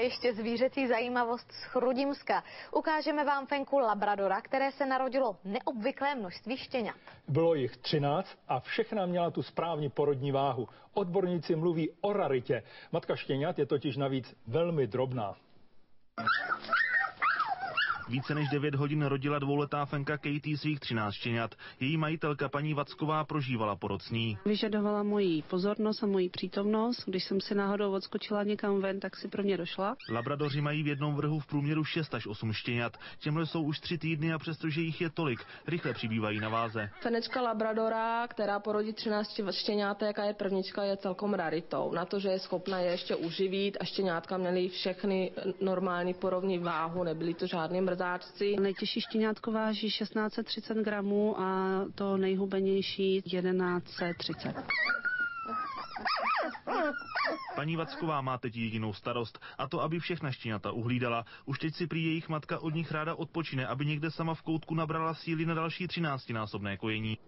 A ještě zvířecí zajímavost z Chrudimska. Ukážeme vám fenku labradora, které se narodilo neobvyklé množství štěňat. Bylo jich 13 a všechna měla tu správně porodní váhu. Odborníci mluví o raritě. Matka štěňat je totiž navíc velmi drobná. Více než 9 hodin rodila dvouletá fenka Katie svých 13 štěňat. Její majitelka paní Vacková prožívala porod s ní. Vyžadovala moji pozornost a moji přítomnost. Když jsem si náhodou odskočila někam ven, tak si pro mě došla. Labradoři mají v jednom vrhu v průměru 6 až 8 štěňat. Těmhle jsou už 3 týdny a přestože jich je tolik, rychle přibývají na váze. Fenečka labradora, která porodí 13 štěňátek a je prvnička, je celkom raritou. Na to, že je schopna je ještě uživit a štěňátka měly všechny normální porovní váhu, nebyly to žádný mrzáčci. Nejtěžší štěňátko váží 1630 gramů a to nejhubenější 1130. Paní Vacková má teď jedinou starost, a to, aby všechna štěňata uhlídala. Už teď si prý jejich matka od nich ráda odpočine, aby někde sama v koutku nabrala síly na další 13násobné kojení.